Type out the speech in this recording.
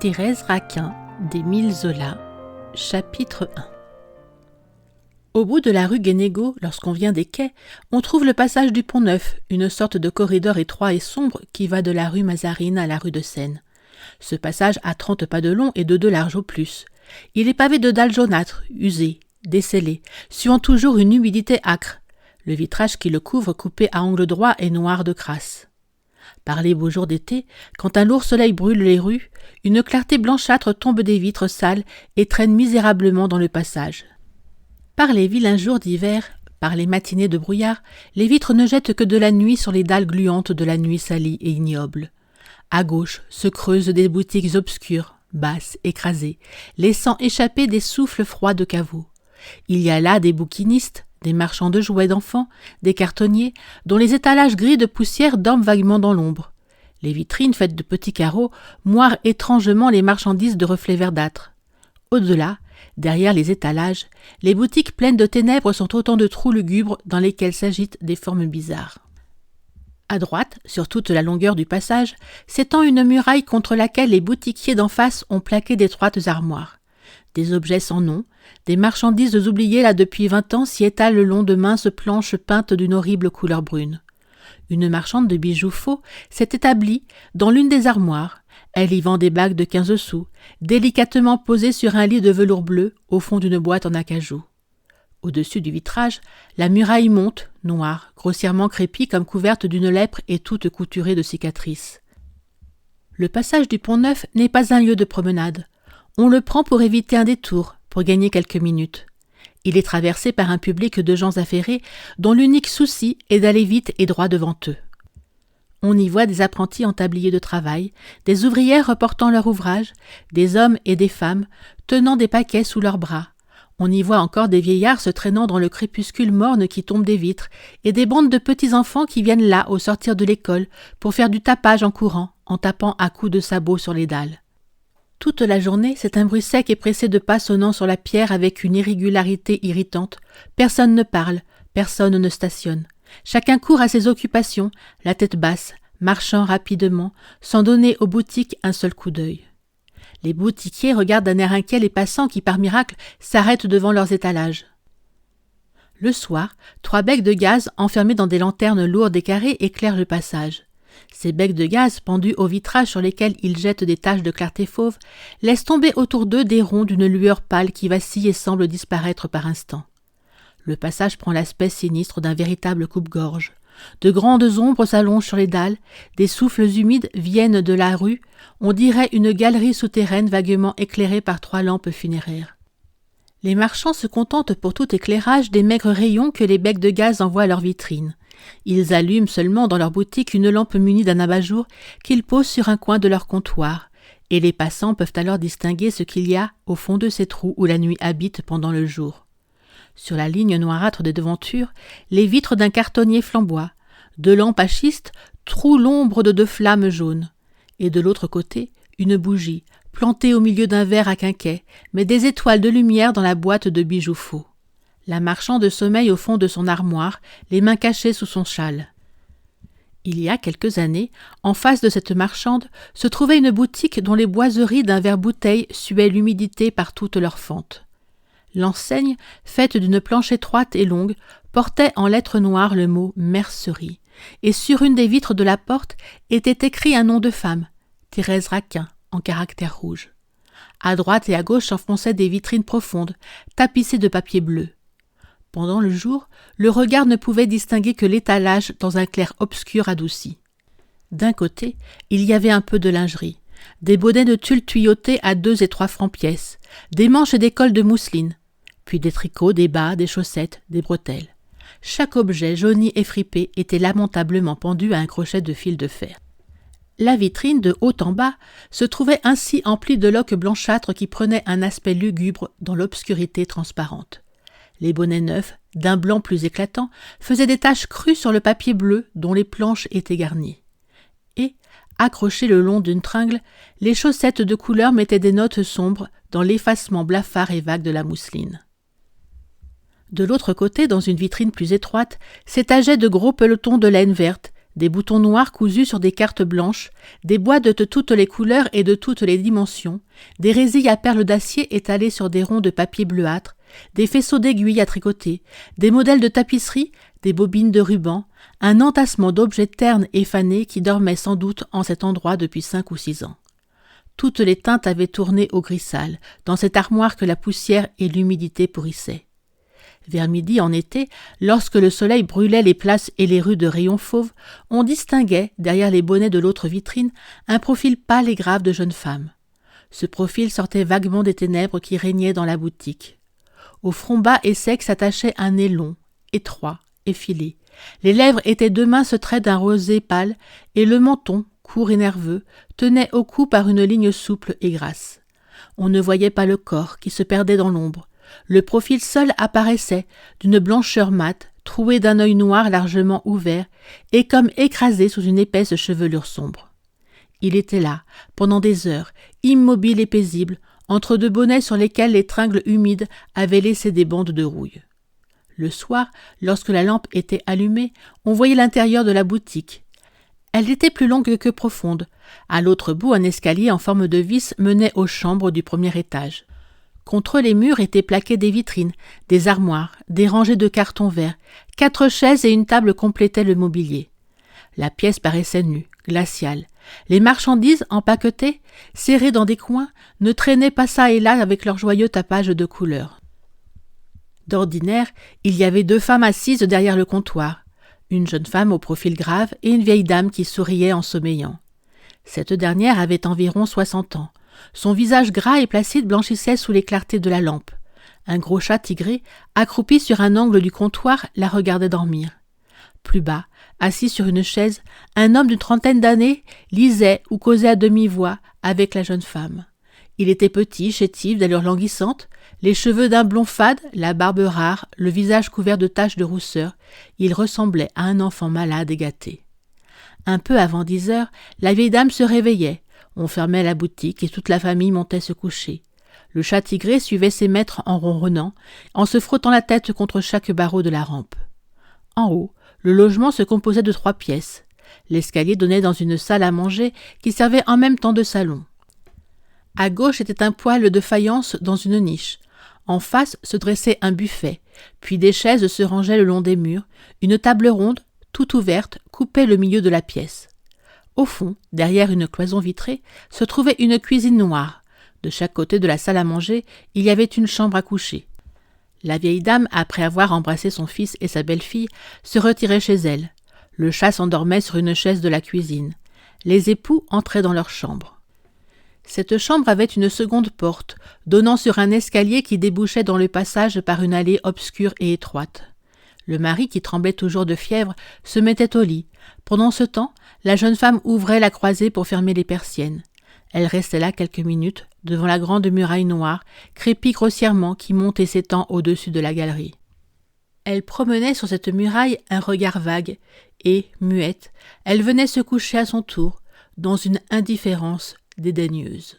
Thérèse Raquin d'Émile Zola, chapitre 1. Au bout de la rue Guénégaud, lorsqu'on vient des quais, on trouve le passage du Pont-Neuf, une sorte de corridor étroit et sombre qui va de la rue Mazarine à la rue de Seine. Ce passage a 30 pas de long et de 2 large au plus. Il est pavé de dalles jaunâtres, usées, descellées, suant toujours une humidité âcre. Le vitrage qui le couvre, coupé à angle droit, est noir de crasse. Par les beaux jours d'été, quand un lourd soleil brûle les rues, une clarté blanchâtre tombe des vitres sales et traîne misérablement dans le passage. Par les vilains jours d'hiver, par les matinées de brouillard, les vitres ne jettent que de la nuit sur les dalles gluantes de la nuit salie et ignoble. À gauche se creusent des boutiques obscures, basses, écrasées, laissant échapper des souffles froids de caveaux. Il y a là des bouquinistes, des marchands de jouets d'enfants, des cartonniers, dont les étalages gris de poussière dorment vaguement dans l'ombre. Les vitrines faites de petits carreaux moirent étrangement les marchandises de reflets verdâtres. Au-delà, derrière les étalages, les boutiques pleines de ténèbres sont autant de trous lugubres dans lesquels s'agitent des formes bizarres. À droite, sur toute la longueur du passage, s'étend une muraille contre laquelle les boutiquiers d'en face ont plaqué d'étroites armoires. Des objets sans nom, des marchandises oubliées là depuis 20 ans s'y étalent le long de minces planches peintes d'une horrible couleur brune. Une marchande de bijoux faux s'est établie dans l'une des armoires. Elle y vend des bagues de 15 sous, délicatement posées sur un lit de velours bleu au fond d'une boîte en acajou. Au-dessus du vitrage, la muraille monte, noire, grossièrement crépie comme couverte d'une lèpre et toute couturée de cicatrices. Le passage du Pont-Neuf n'est pas un lieu de promenade. On le prend pour éviter un détour, pour gagner quelques minutes. Il est traversé par un public de gens affairés dont l'unique souci est d'aller vite et droit devant eux. On y voit des apprentis en tablier de travail, des ouvrières reportant leur ouvrage, des hommes et des femmes tenant des paquets sous leurs bras. On y voit encore des vieillards se traînant dans le crépuscule morne qui tombe des vitres et des bandes de petits enfants qui viennent là au sortir de l'école pour faire du tapage en courant, en tapant à coups de sabots sur les dalles. Toute la journée, c'est un bruit sec et pressé de pas sonnant sur la pierre avec une irrégularité irritante. Personne ne parle, personne ne stationne. Chacun court à ses occupations, la tête basse, marchant rapidement, sans donner aux boutiques un seul coup d'œil. Les boutiquiers regardent d'un air inquiet les passants qui, par miracle, s'arrêtent devant leurs étalages. Le soir, 3 becs de gaz enfermés dans des lanternes lourdes et carrées éclairent le passage. Ces becs de gaz, pendus au vitrage sur lesquels ils jettent des taches de clarté fauve, laissent tomber autour d'eux des ronds d'une lueur pâle qui vacille et semble disparaître par instants. Le passage prend l'aspect sinistre d'un véritable coupe-gorge. De grandes ombres s'allongent sur les dalles, des souffles humides viennent de la rue, on dirait une galerie souterraine vaguement éclairée par 3 lampes funéraires. Les marchands se contentent pour tout éclairage des maigres rayons que les becs de gaz envoient à leurs vitrines. Ils allument seulement dans leur boutique une lampe munie d'un abat-jour qu'ils posent sur un coin de leur comptoir, et les passants peuvent alors distinguer ce qu'il y a au fond de ces trous où la nuit habite pendant le jour. Sur la ligne noirâtre des devantures, les vitres d'un cartonnier flamboient. 2 lampes à schiste trouent l'ombre de 2 flammes jaunes. Et de l'autre côté, une bougie, plantée au milieu d'un verre à quinquet, met des étoiles de lumière dans la boîte de bijoux faux. La marchande sommeille au fond de son armoire, les mains cachées sous son châle. Il y a quelques années, en face de cette marchande, se trouvait une boutique dont les boiseries d'un verre-bouteille suaient l'humidité par toutes leurs fentes. L'enseigne, faite d'une planche étroite et longue, portait en lettres noires le mot « mercerie », et sur une des vitres de la porte était écrit un nom de femme, Thérèse Raquin, en caractères rouges. À droite et à gauche s'enfonçaient des vitrines profondes, tapissées de papier bleu. Pendant le jour, le regard ne pouvait distinguer que l'étalage dans un clair obscur adouci. D'un côté, il y avait un peu de lingerie, des bonnets de tulle tuyautés à 2 et 3 francs pièce, des manches et des cols de mousseline, puis des tricots, des bas, des chaussettes, des bretelles. Chaque objet jauni et fripé était lamentablement pendu à un crochet de fil de fer. La vitrine, de haut en bas, se trouvait ainsi emplie de loques blanchâtres qui prenaient un aspect lugubre dans l'obscurité transparente. Les bonnets neufs, d'un blanc plus éclatant, faisaient des taches crues sur le papier bleu dont les planches étaient garnies. Et, accrochées le long d'une tringle, les chaussettes de couleur mettaient des notes sombres dans l'effacement blafard et vague de la mousseline. De l'autre côté, dans une vitrine plus étroite, s'étageaient de gros pelotons de laine verte, des boutons noirs cousus sur des cartes blanches, des boîtes de toutes les couleurs et de toutes les dimensions, des résilles à perles d'acier étalées sur des ronds de papier bleuâtre, des faisceaux d'aiguilles à tricoter, des modèles de tapisserie, des bobines de ruban, un entassement d'objets ternes et fanés qui dormaient sans doute en cet endroit depuis 5 ou 6 ans. Toutes les teintes avaient tourné au gris sale, dans cette armoire que la poussière et l'humidité pourrissaient. Vers midi en été, lorsque le soleil brûlait les places et les rues de rayons fauves, on distinguait, derrière les bonnets de l'autre vitrine, un profil pâle et grave de jeune femme. Ce profil sortait vaguement des ténèbres qui régnaient dans la boutique. Au front bas et sec s'attachait un nez long, étroit, effilé. Les lèvres étaient 2 minces traits d'un rosé pâle, et le menton, court et nerveux, tenait au cou par une ligne souple et grasse. On ne voyait pas le corps qui se perdait dans l'ombre. Le profil seul apparaissait, d'une blancheur mate, troué d'un œil noir largement ouvert, et comme écrasé sous une épaisse chevelure sombre. Il était là, pendant des heures, immobile et paisible, entre 2 bonnets sur lesquels les tringles humides avaient laissé des bandes de rouille. Le soir, lorsque la lampe était allumée, on voyait l'intérieur de la boutique. Elle était plus longue que profonde. À l'autre bout, un escalier en forme de vis menait aux chambres du premier étage. Contre les murs étaient plaquées des vitrines, des armoires, des rangées de cartons verts. 4 chaises et une table complétaient le mobilier. La pièce paraissait nue, glaciale. Les marchandises, empaquetées, serrées dans des coins, ne traînaient pas çà et là avec leur joyeux tapage de couleurs. D'ordinaire, il y avait 2 femmes assises derrière le comptoir, une jeune femme au profil grave et une vieille dame qui souriait en sommeillant. Cette dernière avait environ 60 ans. Son visage gras et placide blanchissait sous les clartés de la lampe. Un gros chat tigré, accroupi sur un angle du comptoir, la regardait dormir. Plus bas, assis sur une chaise, un homme d'une 30aine d'années lisait ou causait à demi-voix avec la jeune femme. Il était petit, chétif, d'allure languissante, les cheveux d'un blond fade, la barbe rare, le visage couvert de taches de rousseur. Il ressemblait à un enfant malade et gâté. Un peu avant 10 heures, la vieille dame se réveillait. On fermait la boutique et toute la famille montait se coucher. Le chat tigré suivait ses maîtres en ronronnant, en se frottant la tête contre chaque barreau de la rampe. En haut, le logement se composait de 3 pièces. L'escalier donnait dans une salle à manger qui servait en même temps de salon. À gauche était un poêle de faïence dans une niche. En face se dressait un buffet, puis des chaises se rangeaient le long des murs. Une table ronde, toute ouverte, coupait le milieu de la pièce. Au fond, derrière une cloison vitrée, se trouvait une cuisine noire. De chaque côté de la salle à manger, il y avait une chambre à coucher. La vieille dame, après avoir embrassé son fils et sa belle-fille, se retirait chez elle. Le chat s'endormait sur une chaise de la cuisine. Les époux entraient dans leur chambre. Cette chambre avait une seconde porte, donnant sur un escalier qui débouchait dans le passage par une allée obscure et étroite. Le mari, qui tremblait toujours de fièvre, se mettait au lit. Pendant ce temps, la jeune femme ouvrait la croisée pour fermer les persiennes. Elle restait là quelques minutes, devant la grande muraille noire, crépie grossièrement qui monte et s'étend au-dessus de la galerie. Elle promenait sur cette muraille un regard vague, et, muette, elle venait se coucher à son tour, dans une indifférence dédaigneuse.